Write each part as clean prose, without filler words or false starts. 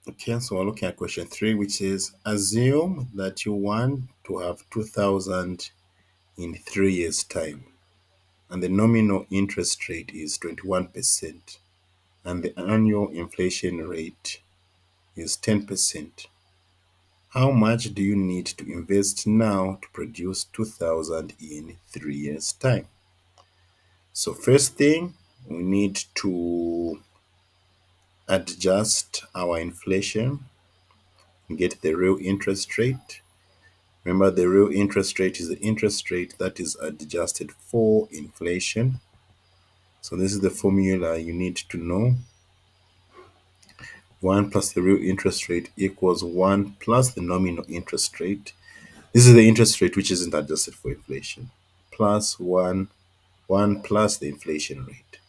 Okay, so we're looking at question 3, which says, assume that you want to have 2,000 in 3 years' time, and the nominal interest rate is 21%, and the annual inflation rate is 10%. How much do you need to invest now to produce 2,000 in 3 years' time? So first thing, we need to adjust our inflation and get the real interest rate. Remember, the real interest rate is the interest rate that is adjusted for inflation. So this is the formula you need to know. 1 plus the real interest rate equals 1 plus the nominal interest rate. This is the interest rate which isn't adjusted for inflation. Plus 1 plus the inflation rate.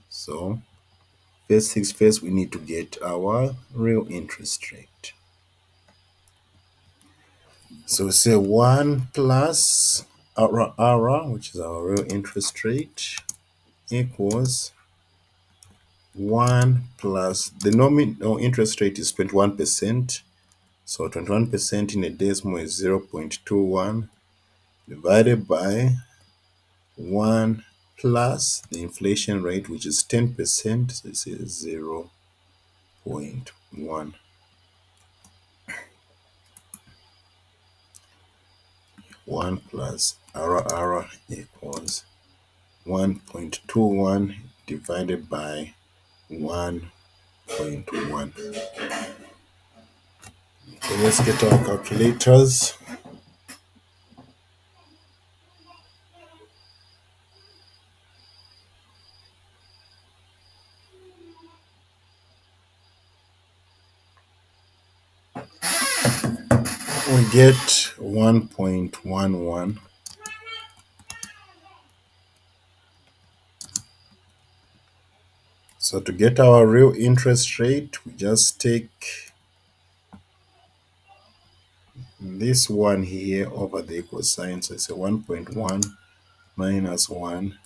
So first things first, we need to get our real interest rate. So we say 1 plus R, which is our real interest rate, equals 1 plus the nominal interest rate is 21%. So 21% in a decimal is 0.21 divided by 1 plus the inflation rate, which is 10%. So this is 0.1. 1 plus R equals 1.21 divided by 1.1. So let's get our calculators. We get 1.11. So to get our real interest rate, we just take this one here over the equal sign. So it's a 1.1 minus 1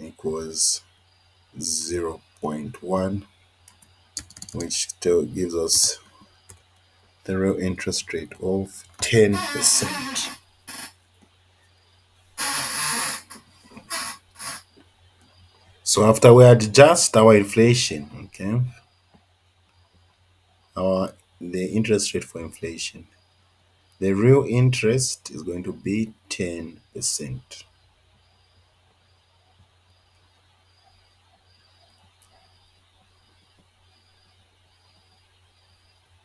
equals 0.1, which still gives us the real interest rate of 10%. So after we adjust our inflation, okay, the interest rate for inflation, the real interest is going to be 10%.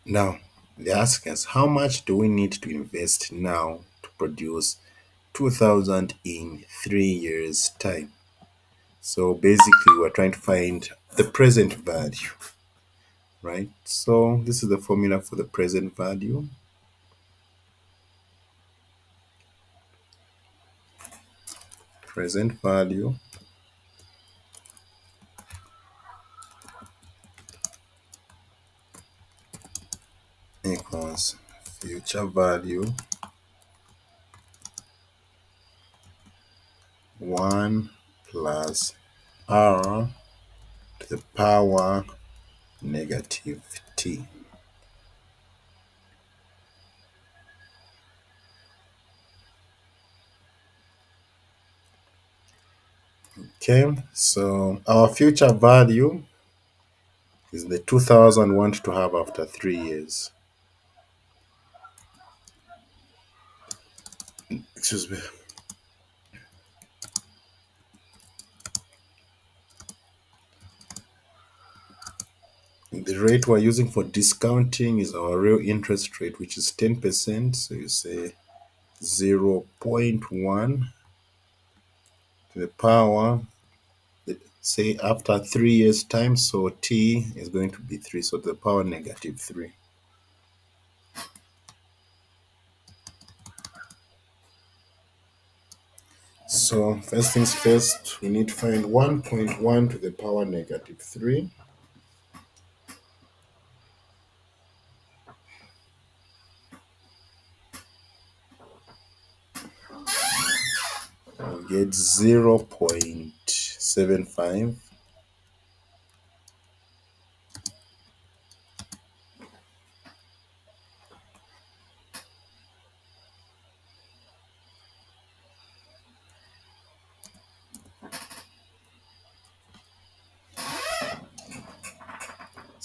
Now, they ask us, how much do we need to invest now to produce 2,000 in 3 years' time? So basically, we're trying to find the present value, right? So this is the formula for the present value. Present value equals future value 1 plus R to the power negative t. Okay, so our future value is the 2,000 want to have after 3 years. Excuse me. The rate we're using for discounting is our real interest rate, which is 10%. So you say 0.1 to the power, say after 3 years time, so t is going to be 3, so to the power negative 3. So first things first, we need to find 1.1 to the power negative 3. We'll get 0.75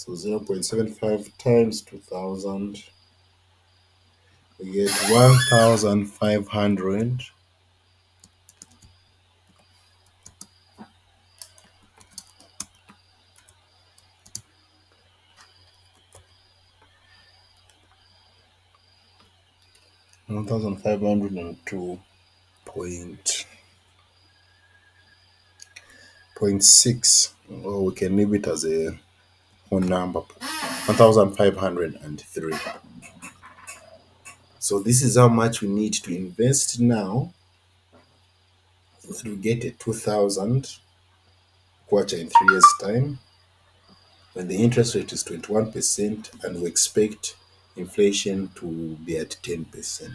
So 0.75 times 2000, we get 1500. 1502.6, or we can leave it as a whole number, 1503. So this is how much we need to invest now to get a 2000 kwacha in 3 years' time, when the interest rate is 21% and we expect inflation to be at 10%.